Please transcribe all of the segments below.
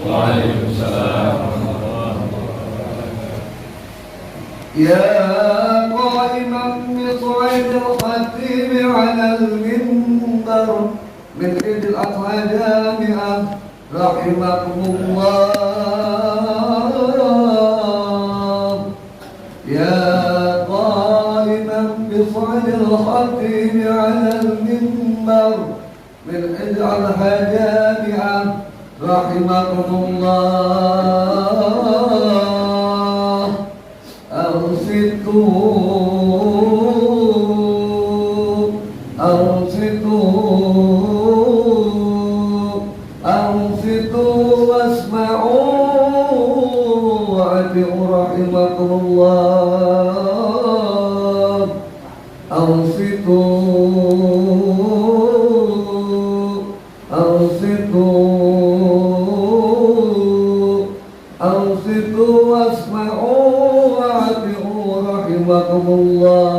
Waalaikumsalam. يا قائما بصعيد الخطيب على المنبر من عيد الأضحى جامعة رحمكم الله. يا قائما بصعيد الخطيب على المنبر من عيد الأضحى جامعة رحمكم الله. أنصتوا واسمعوا وأطيعوا رحمكم الله. أنصتوا واسمعوا وأطيعوا رحمكم الله.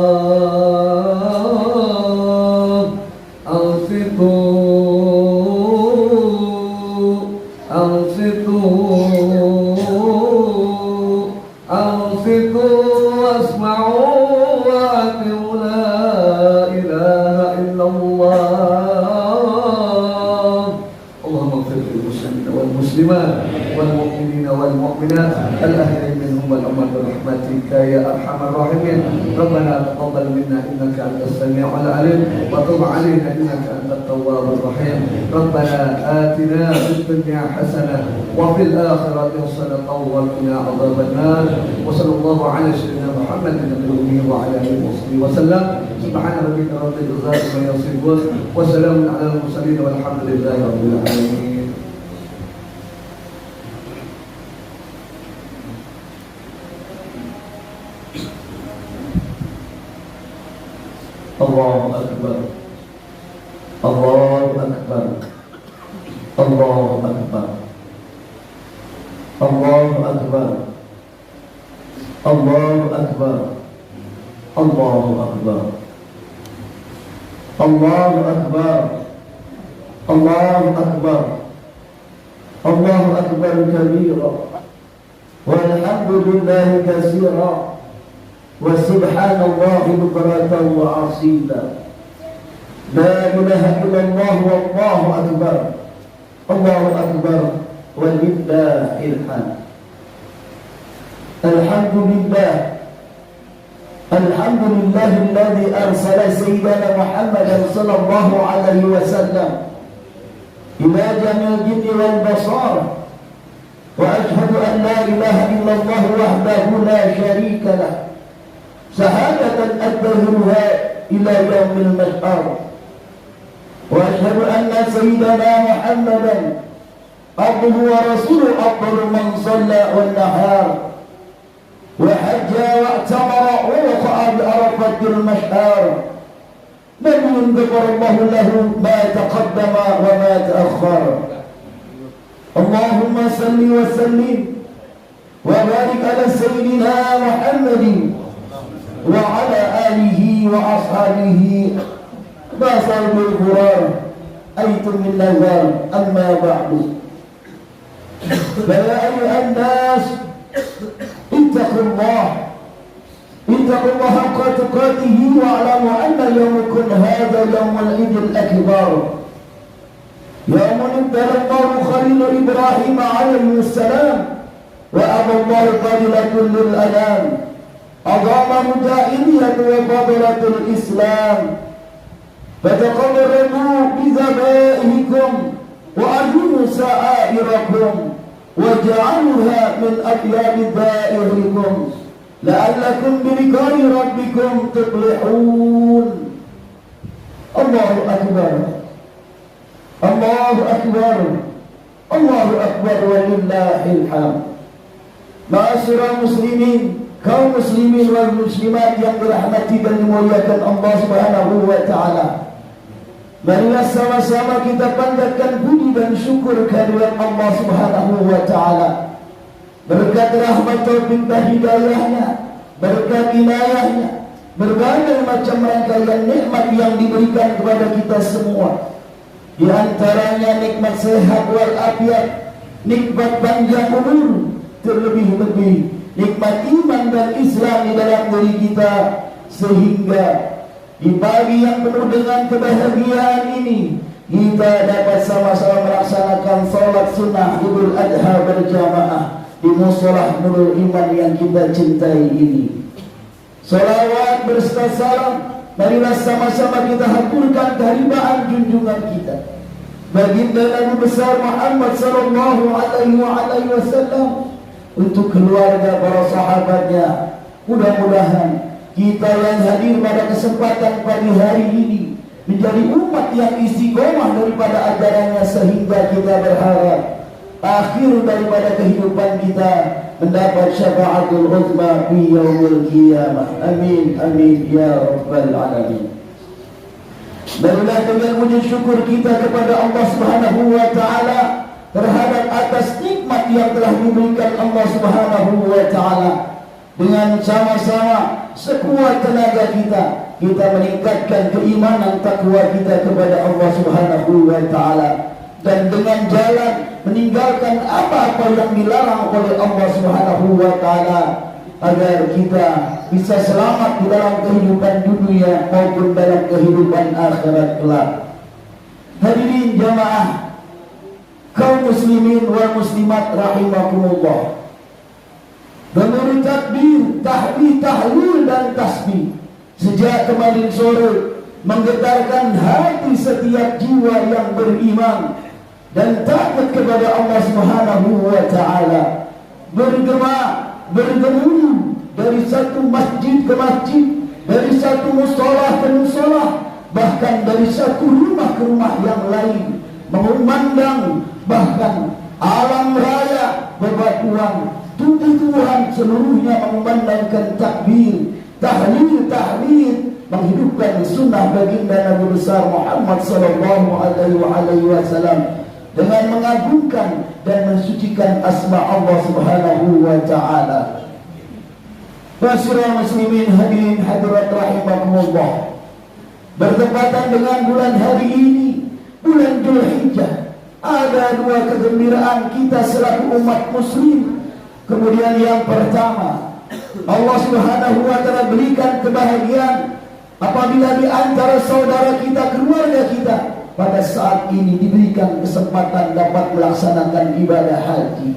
أنصتوا واسمعوا وأطيعوا لا إله إلا الله. اللهم اغفر للمسلمين والمسلمات والمؤمنين والمؤمنات الأحياء منهم والأموات برحمتك يا أرحم الراحمين. ربنا تقبل منا إنك أنت السميع العليم وتب علينا إنك أنت التواب الرحيم. ربنا آتنا في الدنيا حسنة وفي الآخرة حسنة وقنا عذاب النار. وصلى الله على سيدنا محمد النبي وعلى آله وصحبه وسلم. سبحان ربك رب العزة عما يصفون وسلام على المرسلين والحمد لله رب العالمين. Allahu Akbar. Allahu Akbar. Allahu Akbar. Allahu Akbar. Allahu Akbar. Allahu Akbar. Allahu Akbar. Allahu Akbar. Allahu Akbar kabira. Walhamdulillahi katsira. Wa subhanallahi bukratan wa asila. La ilaha illallah wallahu akbar. Allahu akbar walillahil hamd. Alhamdulillah. Alhamdulillahilladzi arsala sayyidana Muhammadan sallallahu alaihi wasallam ila jami'il jinni wal basar. Wa ashhadu an la ilaha illallah wahdahu la sharika lah. شهادة أدهرها إلى يوم المشهر. وأشهد أن سيدنا محمدا عبده ورسوله أفضل من صلى والنهار وحج واعتمر ووقع بعرفة المشهر. نبي ذكر الله له ما تقدم وما تأخر. اللهم صل وسلم وبارك على سيدنا محمد وعلى آله وأصحابه باصر الغرار أيتم من نظر. أما بعد فيا أيها الناس اتقوا الله حق تقاته واعلموا أن يومكم هذا يوم العيد الأكبر. يوم ابتلى الله خليل إبراهيم عليه السلام وأبى الله فضيلة للأنام. عظام جاهلية وفضلة الإسلام. فتقربوا بذبائحكم وأجلوا سائركم وجعلوها من أطيب ذائركم لعلكم بلقاء ربكم تفلحون. الله أكبر. الله أكبر. الله أكبر ولله الحمد. معاشر المسلمين, kaum muslimin wal muslimat yang dirahmati dan dimuliakan Allah Subhanahu wa taala. Marilah sama-sama kita panjatkan puji dan syukur kehadirat Allah Subhanahu wa taala. Berkat rahmat taufik dan hidayahnya, berkat inayahnya, berbagai macam rangkaian nikmat yang diberikan kepada kita semua. Di antaranya nikmat sehat wal afiat, nikmat panjang umur, terlebih-lebih nikmat iman dan Islam di dalam diri kita, sehingga di pagi yang penuh dengan kebahagiaan ini kita dapat sama-sama melaksanakan salat sunnah Idul Adha berjamaah di musholah Nurul Iman yang kita cintai ini. Salawat berserta salam, marilah sama-sama kita haturkan kehadiran junjungan kita baginda Nabi besar Muhammad sallallahu alaihi wasallam, untuk keluarga, para sahabatnya. Mudah-mudahan kita yang hadir pada kesempatan pagi hari ini menjadi umat yang istiqomah daripada ajarannya, sehingga kita berharap akhir daripada kehidupan kita mendapat syafaatul uzma fi yaumil qiyamah. Amin amin ya rabbal alamin. Marilah dengan wujud syukur kita kepada Allah Subhanahu wa taala terhadap atas nikmat yang telah diberikan Allah Subhanahu wa taala, dengan sama-sama sekuat tenaga kita meningkatkan keimanan takwa kita kepada Allah Subhanahu wa taala, dan dengan jalan meninggalkan apa-apa yang dilarang oleh Allah Subhanahu wa taala, agar kita bisa selamat di dalam kehidupan dunia maupun dalam kehidupan akhirat kelak. Hadirin jamaah kaum muslimin wal muslimat rahimakumullah, menurut takbir, tahlil, tahlil dan tasbih sejak kemarin sore menggetarkan hati setiap jiwa yang beriman dan takut kepada Allah Subhanahu wa taala, bergema, bergemuruh dari satu masjid ke masjid, dari satu musholah ke musholah, bahkan dari satu rumah ke rumah yang lain, mengumandang bahkan alam raya bebatuan tubuh-tubuhan seluruhnya mengumandangkan takbir, tahlil, tahlil, menghidupkan sunnah baginda Nabi besar Muhammad sallallahu alaihi wasallam, dengan mengagungkan dan mensucikan asma Allah Subhanahu wa taala. Masyarakat muslimin hadirin hadirat rahimakumullah, bertepatan dengan bulan hari ini, bulan Dzulhijjah, ada dua kegembiraan kita selaku umat muslim. Kemudian yang pertama, Allah Subhanahu wa taala berikan kebahagiaan apabila di antara saudara kita, keluarga kita pada saat ini diberikan kesempatan dapat melaksanakan ibadah haji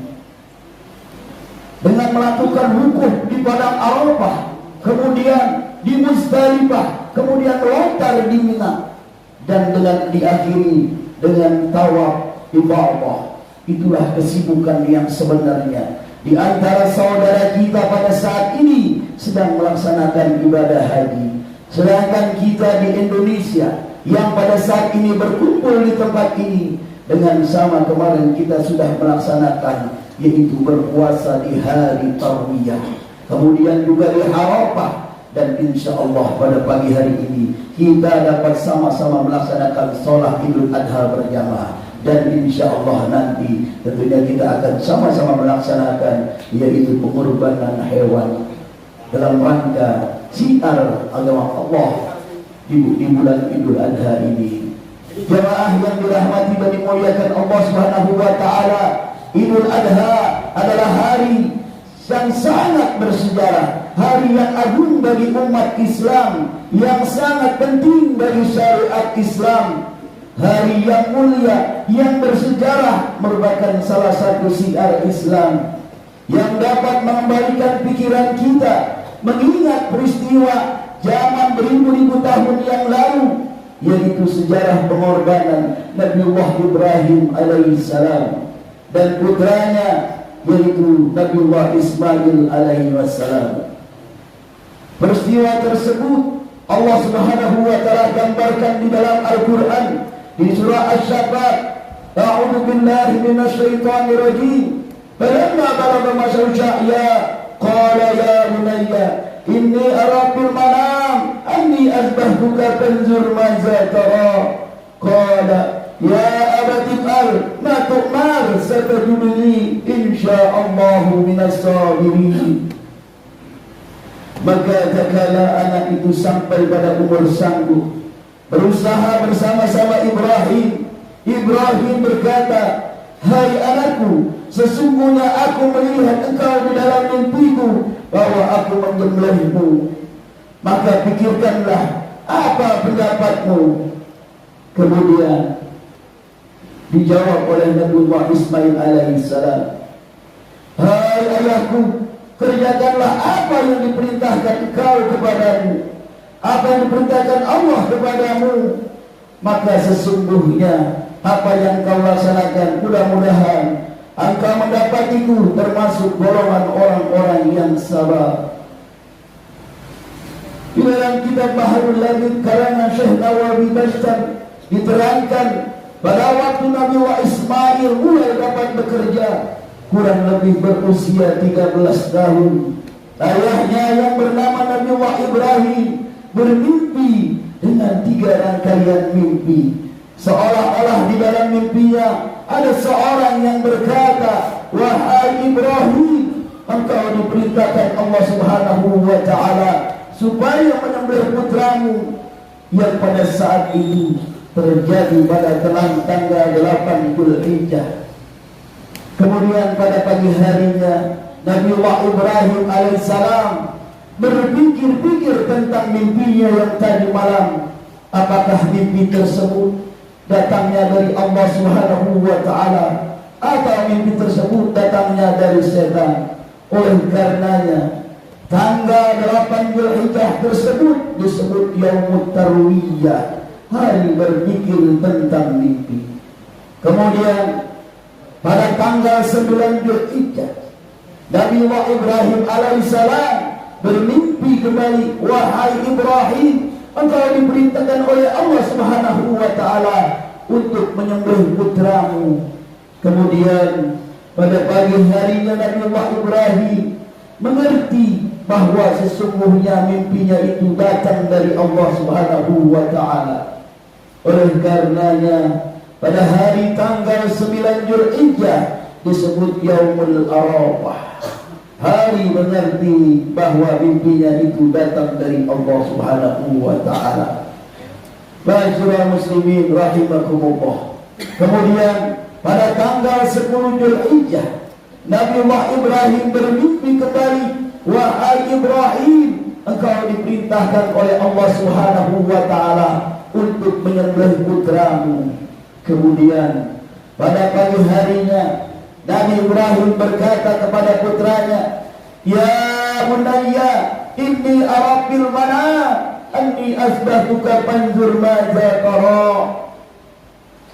dengan melakukan wukuf di padang Arafah, kemudian di Muzdalifah, kemudian melontar di Mina, dan dengan diakhiri dengan tawaf ibadah. Itulah kesibukan yang sebenarnya di antara saudara kita pada saat ini sedang melaksanakan ibadah haji. Sedangkan kita di Indonesia yang pada saat ini berkumpul di tempat ini, dengan sama kemarin kita sudah melaksanakan, yaitu berpuasa di hari Tarwiyah, kemudian juga di Arafah, dan insya Allah pada pagi hari ini kita dapat sama-sama melaksanakan sholat Idul Adha berjamaah. Dan insya Allah nanti tentunya kita akan sama-sama melaksanakan, yaitu pengorbanan hewan dalam rangka syiar agama Allah di bulan Idul Adha ini. Jemaah yang dirahmati dan dimuliakan Allah Subhanahu wa taala, Idul Adha adalah hari yang sangat bersejarah, hari yang agung bagi umat Islam, yang sangat penting bagi syariat Islam, hari yang mulia, yang bersejarah, merupakan salah satu syiar Islam yang dapat mengembalikan pikiran kita mengingat peristiwa zaman beribu-ribu tahun yang lalu, yaitu sejarah pengorbanan Nabiullah Ibrahim alaihissalam dan putranya, yaitu Nabiullah Ismail alaihi wassalam. Peristiwa tersebut Allah Subhanahu wa taala gambarkan di dalam Al-Qur'an di surah Asy-Syaffat. A'udzu billahi minasyaitonir rajim. Falamma balagha masya'ya qala ya bunayya inni ara fil manam anni azbahuka fanzur madza tara. Qala ya abati fa'al ma tu'mar satajiduni insyaallahu minas sabirin. Maka tatkala anak itu sampai pada umur sanggup, berusaha bersama-sama Ibrahim berkata, hai anakku, sesungguhnya aku melihat engkau di dalam mimpiku bahwa aku menyembelihmu. Maka pikirkanlah apa pendapatmu. Kemudian dijawab oleh Nabiullah Ismail alaihissalam, hai ayahku, kerjakanlah apa yang diperintahkan engkau kepadamu, apa yang diperintahkan Allah kepadamu. Maka sesungguhnya apa yang kau laksanakan, mudah-mudahan engkau mendapatiku termasuk golongan orang-orang yang sabar. Di dalam kitab Baharul Lamid karangan Syekh Nawawi Bashar diterangkan pada waktu Nabiullah Ismail mulai dapat bekerja, kurang lebih berusia 13 tahun, ayahnya yang bernama Nabiullah Ibrahim bermimpi dengan 3 rangkaian mimpi. Seolah-olah di dalam mimpinya ada seorang yang berkata, wahai Ibrahim, engkau diperintahkan Allah Subhanahu wa ta'ala supaya menyembelih putramu, yang pada saat itu terjadi pada tanggal 8 Dzulhijjah. Kemudian pada pagi harinya Nabiullah Ibrahim alaihissalam berpikir-pikir tentang mimpinya yang tadi malam. Apakah mimpi tersebut datangnya dari Allah Subhanahu wa ta'ala atau mimpi tersebut datangnya dari setan? Oleh karenanya tanggal 8 Dzulhijjah tersebut disebut Yaumut Tarwiyah, hari berpikir tentang mimpi. Kemudian pada tanggal 9 Dzulhijjah Nabiullah Ibrahim alaihissalam bermimpi kembali, wahai Ibrahim, engkau diperintahkan oleh Allah Subhanahu wa ta'ala untuk menyembelih putramu. Kemudian pada pagi harinya Nabiullah Ibrahim mengerti bahwa sesungguhnya mimpinya itu datang dari Allah Subhanahu wa ta'ala. Oleh karenanya pada hari tanggal 9 Dzulhijjah disebut Yaumul Arafah, hari mengerti bahwa mimpinya itu datang dari Allah Subhanahu wa ta'ala. Ma'asyiral muslimin rahimakumullah. Kemudian pada tanggal 10 Dzulhijjah Nabiullah Ibrahim bermimpi kembali, wahai Ibrahim, engkau diperintahkan oleh Allah Subhanahu wa ta'ala untuk menyembelih putramu. Kemudian pada pagi harinya Nabi Ibrahim berkata kepada putranya, ya bunayya, inni ara fil manam anni asbahtuka fanzur madza tara.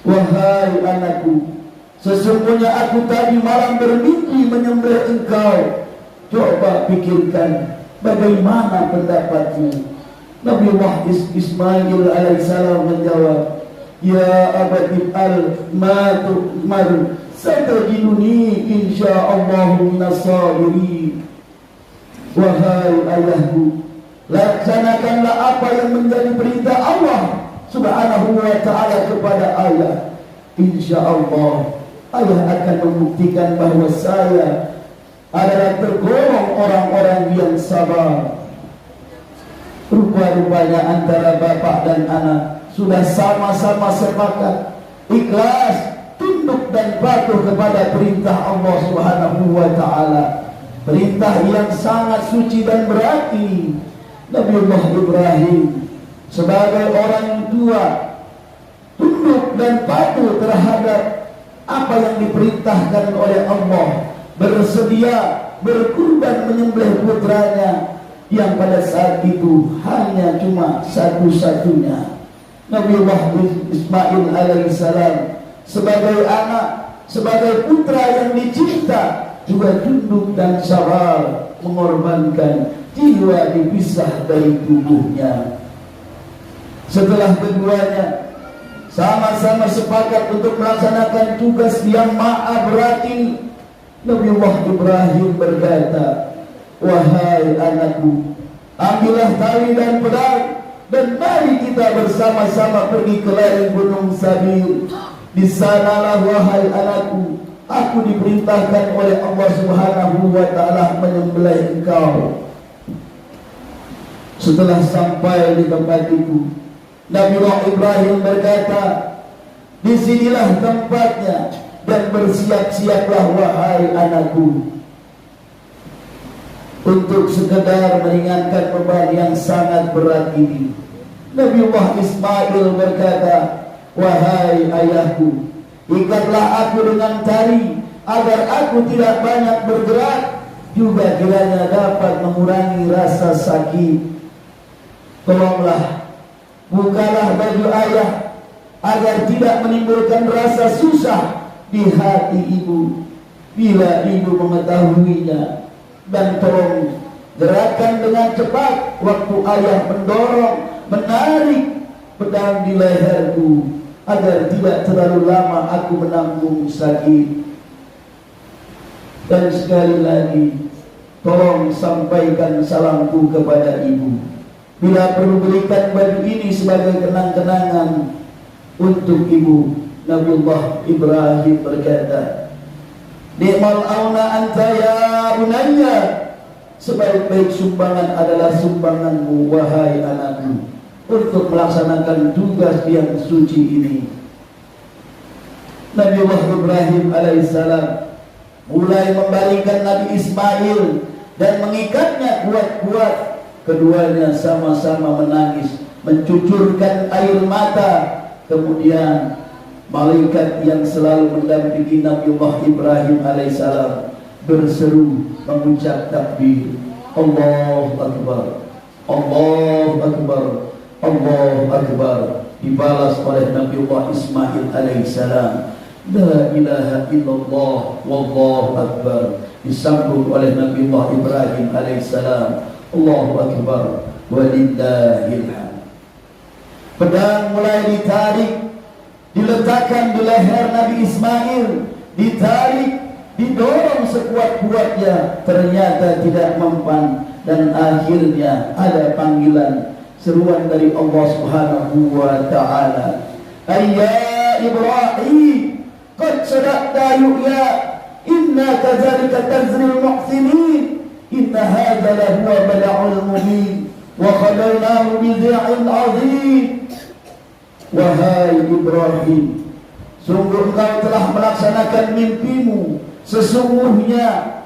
Wahai anakku, sesungguhnya aku tadi malam bermimpi menyembelih engkau. Coba pikirkan bagaimana pendapatmu. Nabiullah Ismail alaihissalam menjawab, ya abati al-ma tu'mar satajiduni insyaallah minas sabirin. Wahai ayahku, laksanakanlah apa yang menjadi perintah Allah Subhanahu wa ta'ala kepada ayah. Insyaallah ayah akan membuktikan bahwa saya adalah tergolong orang-orang yang sabar. Rupa-rupanya antara bapak dan anak sudah sama-sama sepakat ikhlas tunduk dan patuh kepada perintah Allah Subhanahu wa ta'ala, perintah yang sangat suci dan berarti. Nabiullah Ibrahim sebagai orang tua tunduk dan patuh terhadap apa yang diperintahkan oleh Allah, bersedia berkurban menyembelih putranya yang pada saat itu hanya cuma satu-satunya. Nabiullah Ismail alaihissalam sebagai anak, sebagai putra yang dicinta, juga tunduk dan sabar mengorbankan jiwa dipisah dari tubuhnya. Setelah keduanya sama-sama sepakat untuk melaksanakan tugas yang maha berat ini, Nabiullah Ibrahim berkata, wahai anakku, ambillah tali dan pedang dan mari kita bersama-sama pergi ke lereng Gunung Sabir. Di sanalah wahai anakku, aku diperintahkan oleh Allah Subhanahu wa ta'ala menyembelih engkau. Setelah sampai di tempat itu, Nabiullah Ibrahim berkata, disinilah tempatnya, dan bersiap-siaplah wahai anakku untuk sekedar meringankan beban yang sangat berat ini. Nabiullah Ismail berkata, wahai ayahku, ikatlah aku dengan tali agar aku tidak banyak bergerak, juga kiranya dapat mengurangi rasa sakit. Tolonglah, bukalah baju ayah agar tidak menimbulkan rasa susah di hati ibu bila ibu mengetahuinya, dan tolong gerakan dengan cepat waktu ayah mendorong, menarik pedang di leherku agar tidak terlalu lama aku menanggung sakit. Dan sekali lagi, tolong sampaikan salamku kepada ibu. Bila perlu berikan baju ini sebagai kenang-kenangan untuk ibu. Nabiullah Ibrahim berkata, ni'mal auna anta ya bunayya, sebaik-baik sumbangan adalah sumbanganmu wahai anakku untuk melaksanakan tugas yang suci ini. Nabiullah Ibrahim alaihissalam mulai membaringkan Nabi Ismail dan mengikatnya kuat-kuat. Keduanya sama-sama menangis, mencucurkan air mata. Kemudian malaikat yang selalu mendampingi Nabiullah Ibrahim alaihissalam berseru mengucap takbir, Allahu Akbar, Allahu Akbar, Allahu Akbar. Dibalas oleh Nabiullah Ismail alaihissalam, la ilaha illallah wallahu akbar. Disambung oleh Nabiullah Ibrahim alaihissalam, Allahu Akbar walillahil hamd. Pedang mulai ditarik, diletakkan di leher Nabi Ismail, ditarik, didorong sekuat-kuatnya, ternyata tidak mempan, dan akhirnya ada panggilan, seruan dari Allah Subhanahu wa taala, ayya Ibrahim qad sadaqta yu'ya inna kadzalika tajzil muhsinin inna hadza lahuwa bala'ul mubin wa khadaynahu bizai'in 'azim. Wahai Ibrahim, sungguh engkau telah melaksanakan mimpimu. Sesungguhnya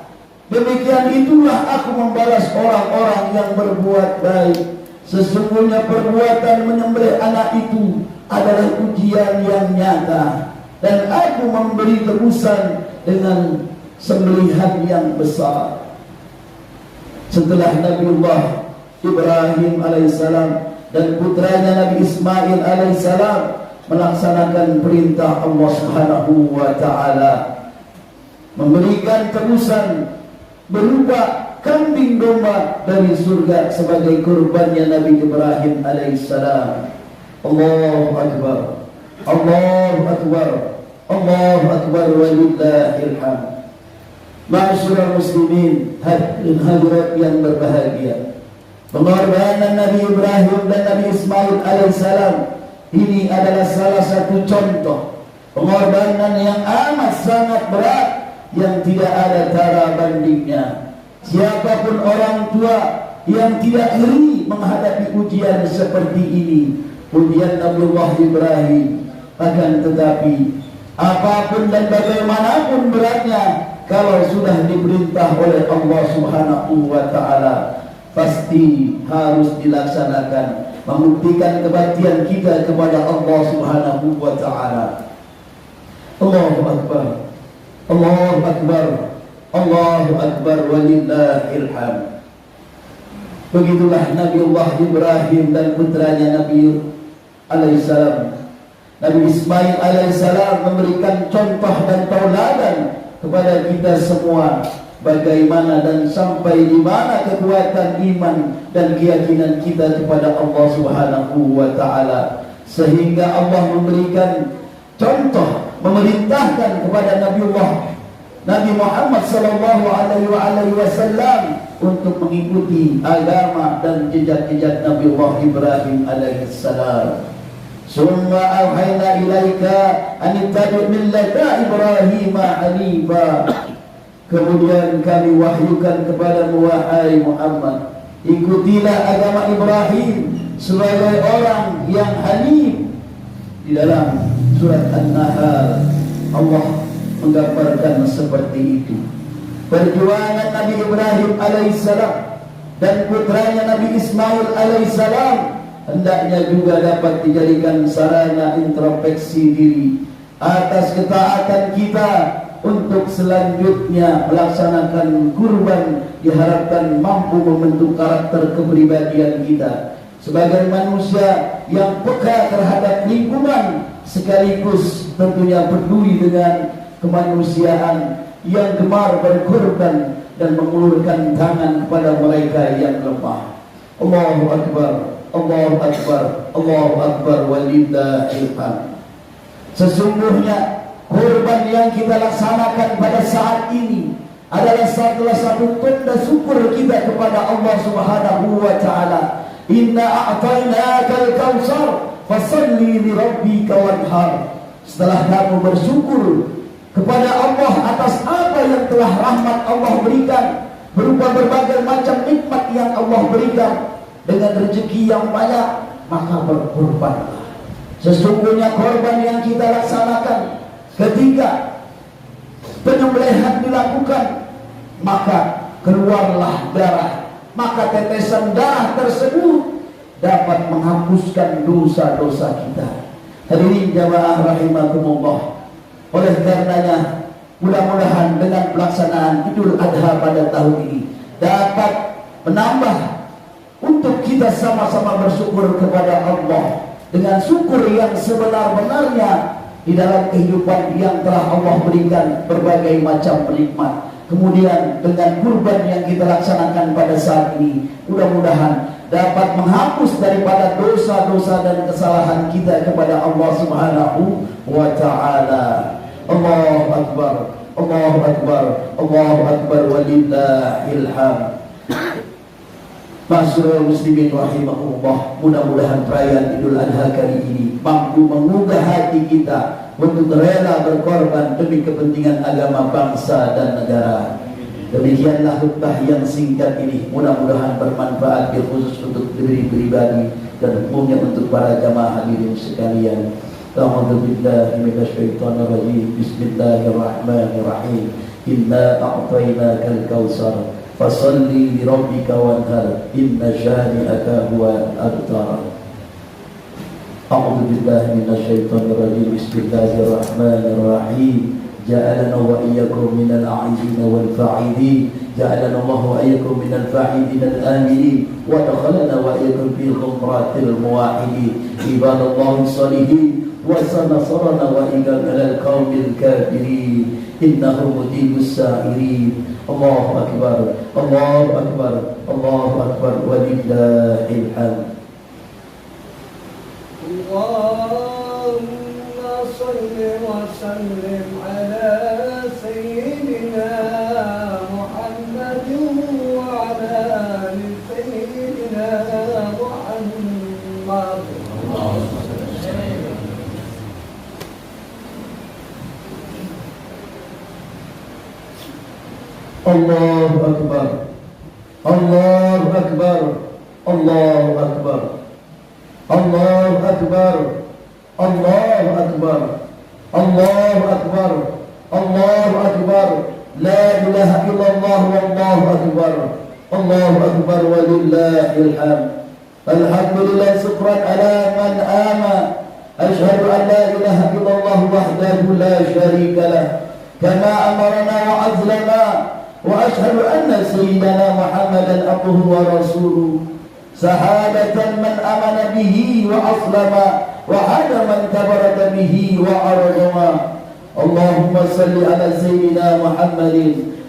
demikian itulah aku membalas orang-orang yang berbuat baik. Sesungguhnya perbuatan menyembelih anak itu adalah ujian yang nyata, dan aku memberi tebusan dengan sembelihan yang besar. Setelah Nabiullah Ibrahim alaihissalam dan putranya Nabi Ismail alaihissalam melaksanakan perintah Allah Subhanahu wa taala, memberikan tebusan berupa kambing domba dari surga sebagai kurbannya Nabi Ibrahim alaihissalam. Allahu Akbar, Allahu Akbar, Allahu Akbar walillahil hamd. Ma'asyiral muslimin, hadirin hadirat yang berbahagia, pengorbanan Nabi Ibrahim dan Nabi Ismail alaihissalam ini adalah salah satu contoh pengorbanan yang amat sangat berat, yang tidak ada tara bandingnya. Siapapun orang tua yang tidak iri menghadapi ujian seperti ini, ujian Nabiullah Ibrahim, akan tetapi apapun dan bagaimanapun beratnya, kalau sudah diperintah oleh Allah Subhanahu wa taala, pasti harus dilaksanakan, membuktikan kebaktian kita kepada Allah Subhanahu wa taala. Allahu Akbar, Allahu Akbar, Allahu Akbar walillahil hamd. Begitulah Nabiullah Ibrahim dan putranya Nabi alaihissalam. Nabi Ismail alaihissalam memberikan contoh dan tauladan kepada kita semua, bagaimana dan sampai di mana kekuatan iman dan keyakinan kita kepada Allah Subhanahu wa taala, sehingga Allah memberikan contoh, memerintahkan kepada Nabi Muhammad sallallahu alaihi wasallam untuk mengikuti agama dan jejak-jejak Nabiullah Ibrahim alaihissalam. Summa auhayna ilaika an ittabi' millata Ibrahim hanifa. Kemudian kami wahyukan kepadamu wahai Muhammad, ikutilah agama Ibrahim sebagai orang yang hanif. Di dalam surat An-Nahl Allah menggambarkan seperti itu. Perjuangan Nabi Ibrahim alaihissalam dan putranya Nabi Ismail alaihissalam hendaknya juga dapat dijadikan sarana introspeksi diri atas ketaatan kita untuk selanjutnya melaksanakan kurban, diharapkan mampu membentuk karakter kepribadian kita sebagai manusia yang peka terhadap lingkungan, sekaligus tentunya peduli dengan kemanusiaan, yang gemar berkorban dan mengulurkan tangan kepada mereka yang lemah. Allahu Akbar, Allahu Akbar, Allahu Akbar, walillahil hamd. Sesungguhnya kurban yang kita laksanakan pada saat ini adalah salah satu tanda syukur kita kepada Allah Subhanahu wa taala. Inna a'tainakal kautsar fasalli li rabbika wanhar. Setelah kamu bersyukur kepada Allah atas apa yang telah rahmat Allah berikan berupa berbagai macam nikmat yang Allah berikan dengan rezeki yang banyak, maka berkorbanlah. Sesungguhnya korban yang kita laksanakan ketika penyembelihan dilakukan, maka keluarlah darah, maka tetesan darah tersebut dapat menghapuskan dosa-dosa kita. Hadirin jamaah rahimakumullah. Oleh karenanya, mudah-mudahan dengan pelaksanaan Idul Adha pada tahun ini dapat menambah untuk kita sama-sama bersyukur kepada Allah dengan syukur yang sebenar-benarnya di dalam kehidupan yang telah Allah berikan berbagai macam nikmat. Kemudian dengan kurban yang kita laksanakan pada saat ini, mudah-mudahan dapat menghapus daripada dosa-dosa dan kesalahan kita kepada Allah Subhanahu wa taala. Allahu Akbar, Allahu Akbar, Allahu Akbar, walillahil hamd. Masyaallah muslimin rahimahullah, mudah-mudahan perayaan Idul Adha kali ini mampu mengubah hati kita untuk rela berkorban demi kepentingan agama, bangsa dan negara. Demikianlah khutbah yang singkat ini, mudah-mudahan bermanfaat khusus untuk diri pribadi dan umumnya untuk para jamaah hadirin sekalian. A'udzu billahi minasy syaithanir rajim. Bismillahirrahmanirrahim. Inna a'tainakal kautsar fasalli li rabbika wanhar inna syani'aka huwal abtar. A'udzu billahi minasy syaithanir rajim. Bismillahirrahmanirrahim. جعلنا وإياكم من العائدين والفاعلين جعلنا الله وإياكم من الفاعلين الآمنين ودخلنا وإياكم في زمرة الموحدين عباد الله الصالحين وسنصرنا وإياكم على القوم الكافرين إنه مجيب السائلين. الله أكبر، الله أكبر، الله أكبر، ولله الحمد. صل وسلم على سيدنا محمد وعلى آل سيدنا محمد. الله أكبر، الله أكبر، الله أكبر، الله أكبر، الله أكبر، الله أكبر، الله أكبر، لا إله إلا الله والله أكبر، الله أكبر ولله الحمد. الحمد لله، شكرا على من آمن. أشهد أن لا إله إلا الله وحده لا شريك له كما أمرنا وعزلنا، وأشهد أن سيدنا محمدا عبده ورسوله شهادة من آمن به وأسلم وعاد من تبرد به وعرض. اللهم صل على سيدنا محمد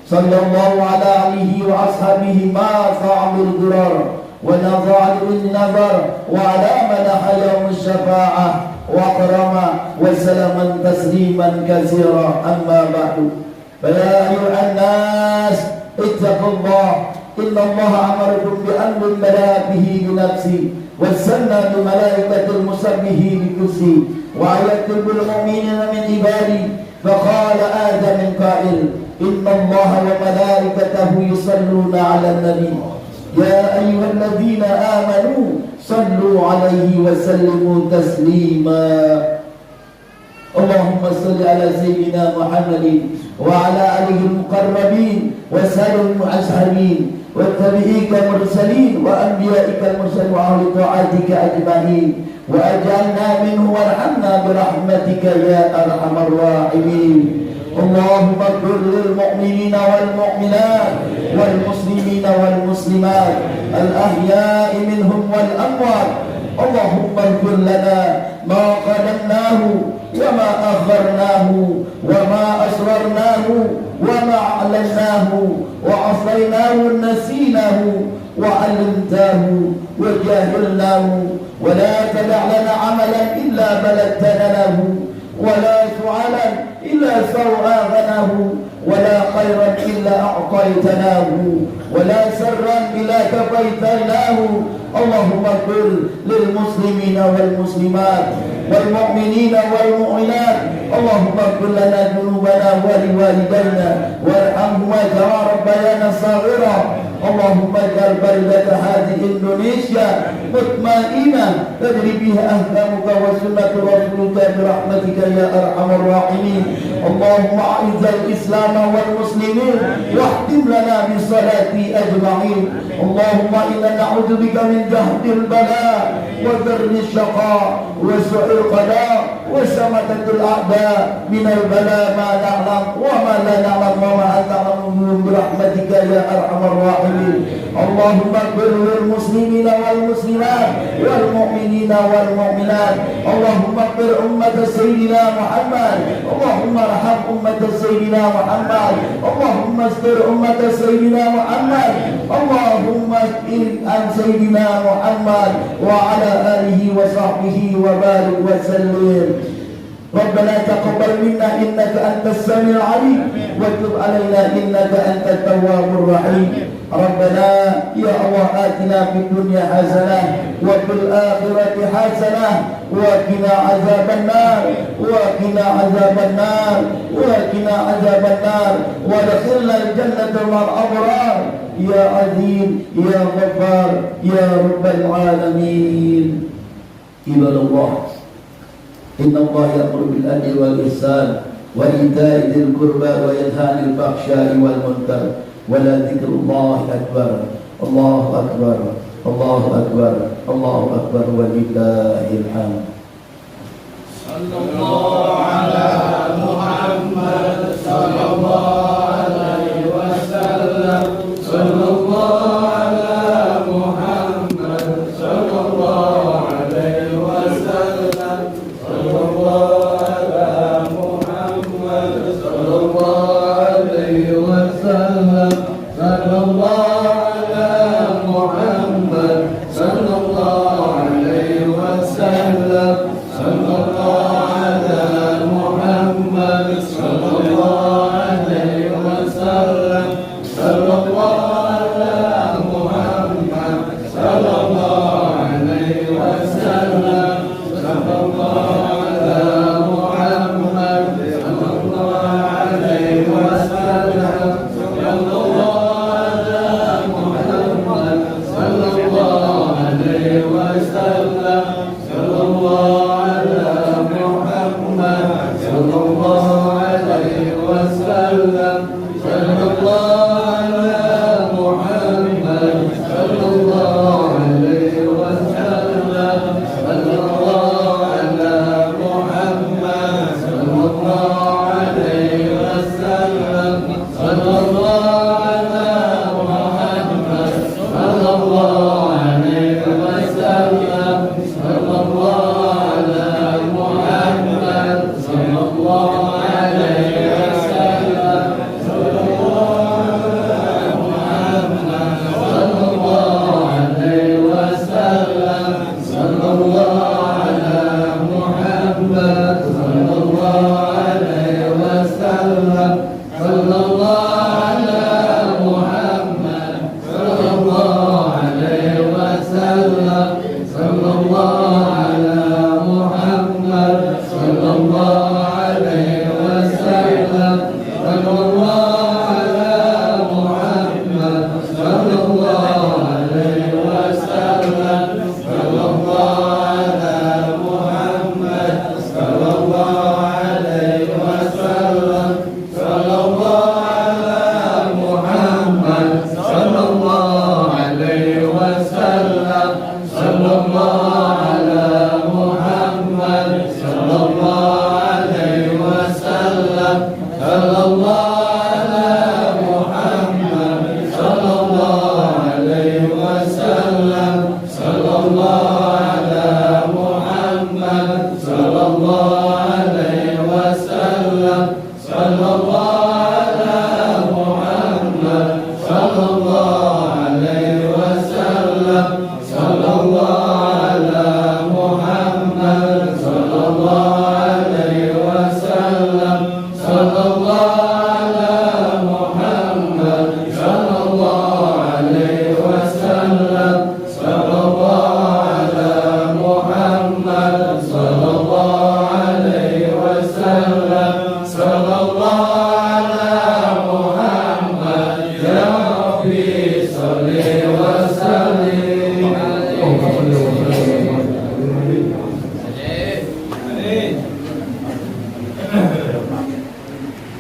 صلى الله على عليه وأصحابه ما صعب الضرر ونظر بالنظر وعلى من يوم الشفاعة وأكرم وسلما تسليما كثيرا. أما بعد، فيا أيها الناس اتقوا الله، إن الله أمركم بأمر بدأ به بنفسه وسنى بملائكة المسبه بكرسي ويكتب المؤمنين من عبادي، فقال آدم من قائل إن الله وملائكته يصلون على النبي يا أيها الذين آمنوا صلوا عليه وسلموا تسليما. اللهم صل على سيدنا محمد وعلى آله المقربين وسائر المعسهرين والتابعين المرسلين وأنبيائك المرسلين وأهل طاعتك أجمعين وأجعلنا منه وارحمنا برحمتك يا أرحم الراحمين. اللهم اغفر للمؤمنين والمؤمنات والمسلمين والمسلمات الأحياء منهم والأموات. اللهم اغفر لنا ما قدمناه وما أخرناه وما أسررناه وما أعلناه وعصيناه نسيناه وعلمتاه وجاهلناه، ولا تدع لنا عملا إلا بلدتنا له، ولا سعلا إلا سوءاغناه، ولا خيرا إلا أعطيتناه، ولا سرا إلا كفيتناه. اللهم اغفر للمسلمين والمسلمات والمؤمنين والمؤمنات. اللهم اغفر لنا ذنوبنا ولوالدينا وارحمهما كما ربيانا صغيرا. اللهم اجعل بلدة هذه إندونيسيا مطمئنة تجري بها أحكامك وسنة رسولك برحمتك يا أرحم الراحمين. اللهم أعز الإسلام والمسلمين واختم لنا بالصلاة أجمعين. اللهم إنا نعوذ بك من جهد البلاء وذر الشقاء وسوء القضاء وشماتة الأعداء، من البلاء ما نعلم وما لا نعلم وما أنت تعلم برحمتك يا أرحم الراحمين. اللهم اغفر للمسلمين والمسلمات والمؤمنين والمؤمنات. اللهم اغفر أمة سيدنا محمد. اللهم ارحم أمة سيدنا محمد. اللهم استر أمة سيدنا محمد. اللهم اسئل عن سيدنا محمد وعلى آله وصحبه وبارك وسلم. ربنا تقبل منا إنك أنت السميع العليم وتب علينا إنك أنت التواب الرحيم. ربنا يا الله آتنا في الدنيا حسنة وفي الآخرة حسنة وقنا عذاب النار وقنا عذاب النار وقنا عذاب النار وادخلنا الجنة مع الأبرار يا عزيز يا غفار يا رب العالمين. عباد الله، إن الله يأمر بالعدل والإحسان وإيتاء ذي القربى وينهى عن الفحشاء والمنكر ولذكر الله أكبر. الله أكبر الله أكبر الله أكبر ولله الحمد. صلى الله على محمد صلى الله عليه وسلم. صلى الله على محمد صلى الله عليه وسلم. صلى الله على محمد صلى الله عليه وسلم. صلى الله على محمد صلى الله عليه وسلم. صلى الله على محمد صلى الله عليه وسلم. صلى الله على محمد صلى الله عليه وسلم. صلى الله على محمد صلى الله عليه وسلم. صلى الله على محمد صلى الله عليه وسلم. صلى الله على محمد صلى الله عليه وسلم. صلى الله على محمد صلى الله عليه وسلم. صلى الله على محمد صلى الله عليه وسلم. صلى